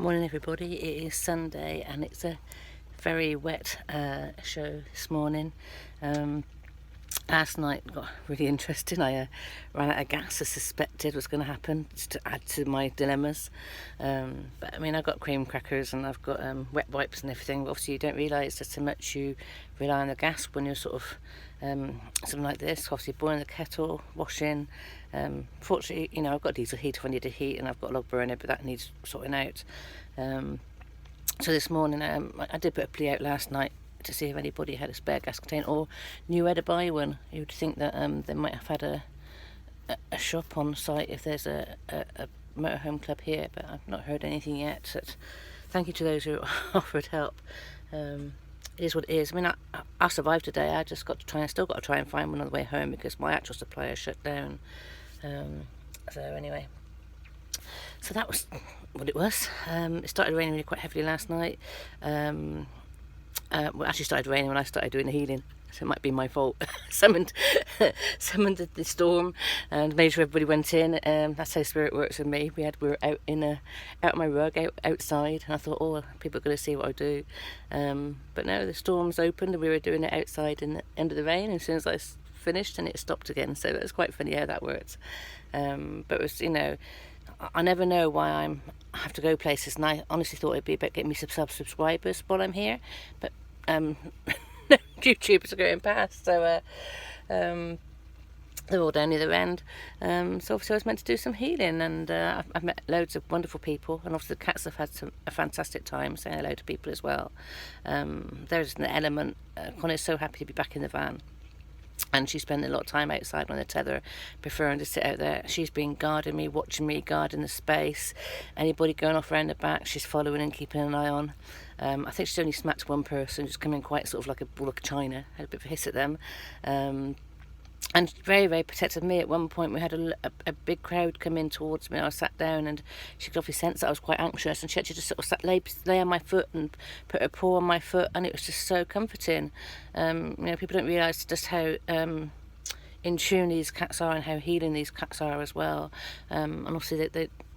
Morning everybody, it is Sunday and it's a very wet show this morning. Last night got really interesting. I ran out of gas as suspected was going to happen, just to add to my dilemmas. But I mean, I've got cream crackers and I've got wet wipes and everything, but obviously you don't realise just how much you rely on the gas when you're sort of something like this. Obviously boiling the kettle, washing. Fortunately, you know, I've got a diesel heater if I need to heat, and I've got a log burner, but that needs sorting out. So this morning I did put a plea out last night to see if anybody had a spare gas container or knew where to buy one. You would think that they might have had a shop on site if there's a motorhome club here, but I've not heard anything yet. So thank you to those who offered help. It is what it is. I mean, I survived today. I just got to try and still got to try and find one on the way home because my actual supplier shut down. So anyway, so that was what it was. It started raining really quite heavily last night. Well, it actually started raining when I started doing the healing, so it might be my fault. summoned the storm and made sure everybody went in. That's how spirit works with me. We were out out my rug, outside, and I thought, oh, people are going to see what I do. But no, the storm's opened and we were doing it outside in the end of the rain. And as soon as I finished, and it stopped again. So it was quite funny how that works. But it was, you know, I never know why I have to go places, and I honestly thought it'd be about getting me some subscribers while I'm here, but YouTubers are going past, so they're all down the other end. So obviously I was meant to do some healing, and I've met loads of wonderful people, and obviously the cats have had a fantastic time saying hello to people as well. There's an element. Connie's so happy to be back in the van. And she's spending a lot of time outside on the tether, preferring to sit out there. She's been guarding me, watching me, guarding the space. Anybody going off around the back, she's following and keeping an eye on. I think she's only smacked one person, just coming quite sort of like a ball of china. Had a bit of a hiss at them. And very, very protective of me. At one point we had a big crowd come in towards me. I sat down and she could obviously sense that I was quite anxious, and she actually just sort of lay on my foot and put her paw on my foot, and it was just so comforting. You know, people don't realise just how in tune these cats are and how healing these cats are as well. And obviously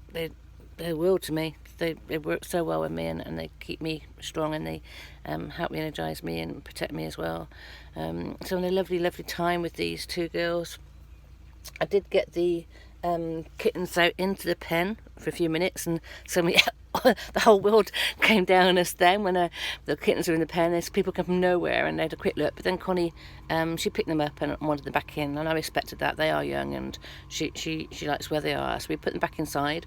they're world to me. They work so well with me, and they keep me strong, and they help me energise me and protect me as well. So in a lovely, lovely time with these two girls. I did get the kittens out into the pen for a few minutes, and suddenly the whole world came down on us then when the kittens were in the pen. There's people come from nowhere, and they had a quick look, but then Connie, she picked them up and wanted them back in, and I respected that. They are young, and she likes where they are, so we put them back inside.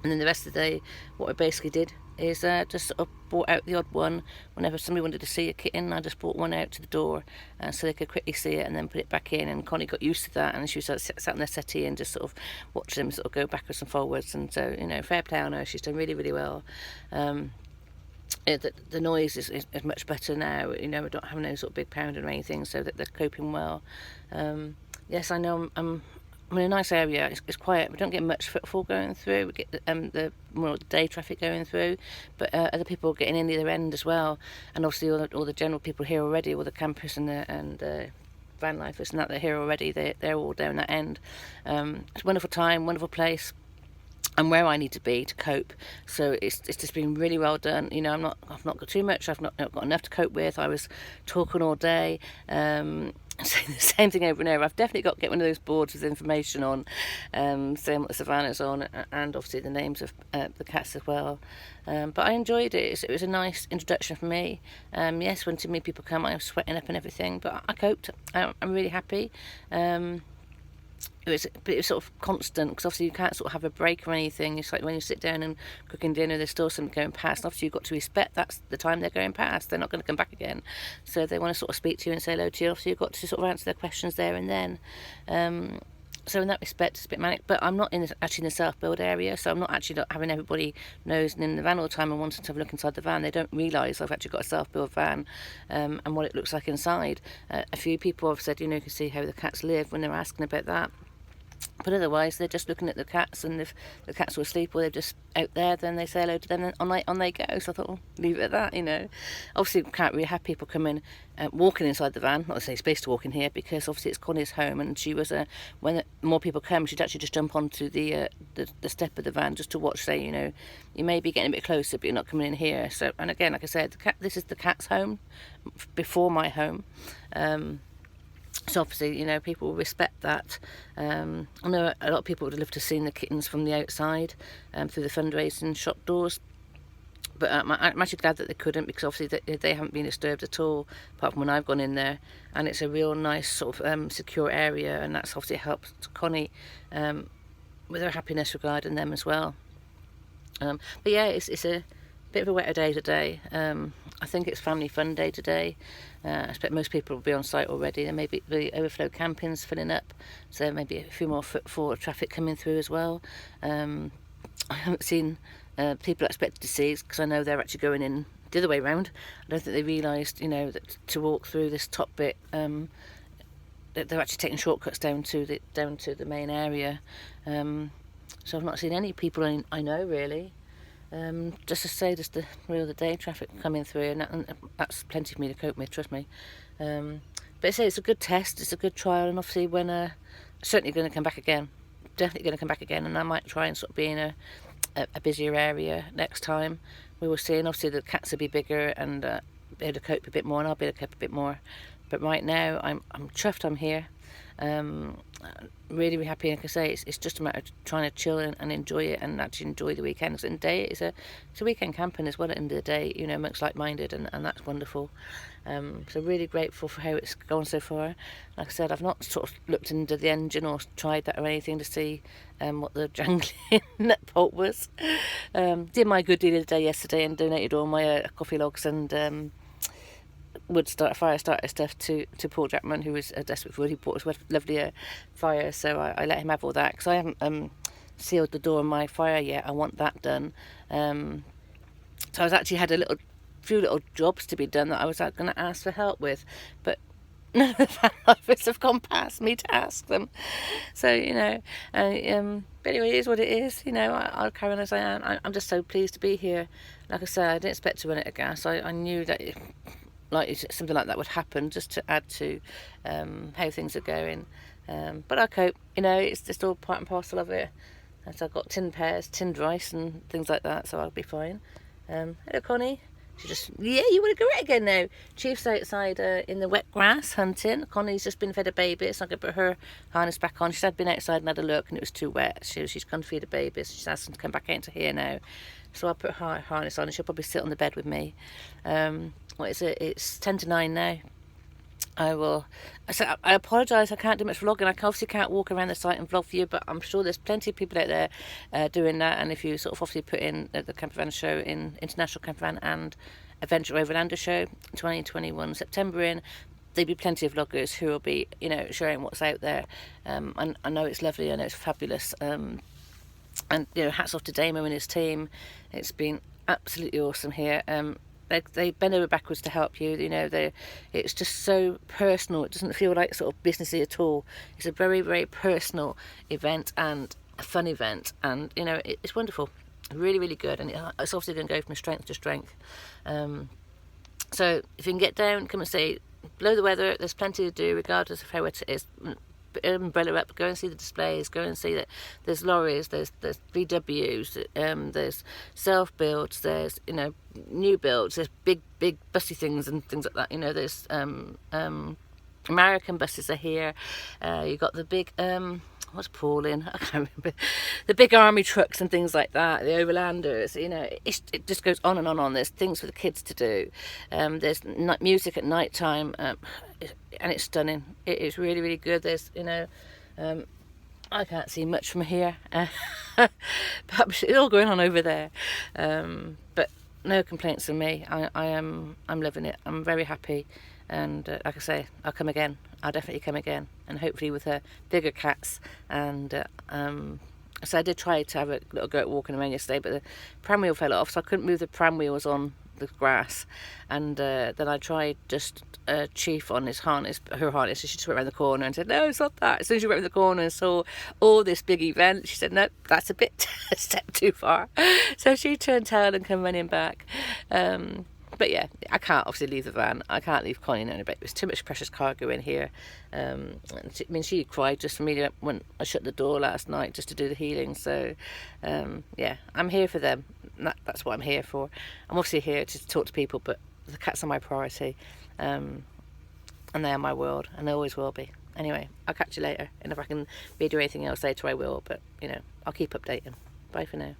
And then the rest of the day, what I basically did is just sort of brought out the odd one. Whenever somebody wanted to see a kitten, I just brought one out to the door so they could quickly see it and then put it back in. And Connie got used to that, and she sat on their settee and just sort of watched them sort of go backwards and forwards. And so, you know, fair play on her. She's done really, really well. The noise is much better now. You know, we're not having no sort of big pounding or anything, so that they're coping well. Yes, I know I'm in a nice area. It's quiet. We don't get much footfall going through. We get the more day traffic going through, but other people getting in the other end as well. And obviously all the general people here already, all the campers and van lifers and that, they're here already. They're all down that end. It's a wonderful time, wonderful place. And where I need to be to cope, so it's just been really well done. You know, I've not got too much. I've not got enough to cope with. I was talking all day, saying the same thing over and over. I've definitely got to get one of those boards with information on, saying what the savannah's on, and obviously the names of the cats as well. But I enjoyed it. It was a nice introduction for me. Yes, when too many people come, I was sweating up and everything, but I coped. I'm really happy. It was sort of constant, because obviously you can't sort of have a break or anything. It's like when you sit down and cooking dinner, there's still something going past. Obviously you've got to respect that's the time they're going past. They're not going to come back again, so they want to sort of speak to you and say hello to you. Obviously you've got to sort of answer their questions there and then. So in that respect, it's a bit manic, but I'm not actually in the self-build area, so I'm not actually having everybody nosing in the van all the time and wanting to have a look inside the van. They don't realise I've actually got a self-build van and what it looks like inside. A few people have said, you know, you can see how the cats live when they're asking about that. But otherwise, they're just looking at the cats, and if the cats were asleep or they're just out there, then they say hello to them, and on they go. So I thought, well, leave it at that, you know. Obviously, we can't really have people come in walking inside the van, not to say space to walk in here, because obviously it's Connie's home, and she was, when more people come, she'd actually just jump onto the step of the van just to watch, say, you know, you may be getting a bit closer, but you're not coming in here. So, and again, like I said, this is the cat's home before my home. So obviously, you know, people will respect that. I know a lot of people would love to have seen the kittens from the outside through the fundraising shop doors. But I'm actually glad that they couldn't, because obviously they haven't been disturbed at all, apart from when I've gone in there. And it's a real nice sort of secure area, and that's obviously helped Connie with her happiness regarding them as well. But yeah, it's a bit of a wetter day today. I think it's family fun day today. I expect most people will be on site already. There may be the overflow campings filling up, so there may be a few more footfall of traffic coming through as well. I haven't seen people I expected to see, because I know they're actually going in the other way round. I don't think they realised, you know, that to walk through this top bit, that they're actually taking shortcuts down to the main area. So I've not seen any people I know really. Just to say, just the day traffic coming through, and that's plenty for me to cope with, trust me. But I say it's a good test, it's a good trial, and obviously when certainly going to come back again, definitely going to come back again, and I might try and sort of be in a busier area next time. We will see, and obviously the cats will be bigger and be able to cope a bit more, and I'll be able to cope a bit more. But right now, I'm chuffed I'm here. Really happy. Like I say, it's just a matter of trying to chill and enjoy it, and actually enjoy the weekends. And day it's a weekend camping as well at the end of the day, you know, amongst like-minded, and that's wonderful. So really grateful for how it's gone so far. Like I said, I've not sort of looked into the engine or tried that or anything to see what the jangling nut bolt was. Did my good deed of the day yesterday and donated all my coffee logs and fire starter stuff to Paul Jackman, who was desperate for wood. He bought us lovely fire, so I let him have all that, because I haven't sealed the door on my fire yet. I want that done. So I was actually had a few little jobs to be done that I was going to ask for help with, but none of the van lifers have gone past me to ask them. So, you know, but anyway, it is what it is. You know, I'll carry on as I am. I'm just so pleased to be here. Like I said, I didn't expect to run out of gas. I knew that something like that would happen, just to add to how things are going. But I cope, you know, it's just all part and parcel of it. And so I've got tinned pears, tinned rice and things like that, so I'll be fine. Hello, Connie. She just, yeah, you want to go out again now? Chief's outside in the wet grass hunting. Connie's just been fed a baby, so I'm going to put her harness back on. She's had been outside and had a look, and it was too wet. She's gone to feed a baby, so she's asked them to come back into here now. So I'll put her harness on, and she'll probably sit on the bed with me. What is it? It's 10 to 9 now. I apologise, I can't do much vlogging. I obviously can't walk around the site and vlog for you, but I'm sure there's plenty of people out there doing that. And if you sort of obviously put in the campervan show in International Campervan and Adventure Overlander show 2021 September in, there'll be plenty of vloggers who will be, you know, sharing what's out there. And I know it's lovely, I know it's fabulous. And, you know, hats off to Damo and his team. It's been absolutely awesome here. They bend over backwards to help you. You know, it's just so personal. It doesn't feel like sort of businessy at all. It's a very, very personal event and a fun event, and you know, it's wonderful, really, really good. And it's obviously going to go from strength to strength. So if you can get down, come and see. Below the weather, there's plenty to do, regardless of how wet it is. Umbrella up, go and see the displays, go and see that there's lorries, there's VWs, there's self builds, there's, you know, new builds, there's big busy things and things like that. You know, there's American buses are here. You got the big what's Paul in? I can't remember. The big army trucks and things like that, the overlanders, you know, it just goes on and on. There's things for the kids to do. There's music at night time, and it's stunning. It is really, really good. There's, you know, I can't see much from here. Perhaps it's all going on over there. But no complaints from me. I'm loving it. I'm very happy. And like I say, I'll come again. I'll definitely come again, and hopefully with bigger cats. And so I did try to have a little go at walking around yesterday, but the pram wheel fell off, so I couldn't move the pram wheels on the grass, and then I tried just Chief on his harness, her harness, and she just went around the corner and said, no, it's not that. As soon as she went around the corner and saw all this big event, she said, no, that's a bit a step too far. So she turned tail and came running back. But yeah, I can't obviously leave the van. I can't leave Connie in it. There's too much precious cargo in here. She cried just for me when I shut the door last night just to do the healing. So yeah, I'm here for them. That's what I'm here for. I'm obviously here to talk to people, but the cats are my priority. And they are my world, and they always will be. Anyway, I'll catch you later. And if I can video anything else later, I will. But, I'll keep updating. Bye for now.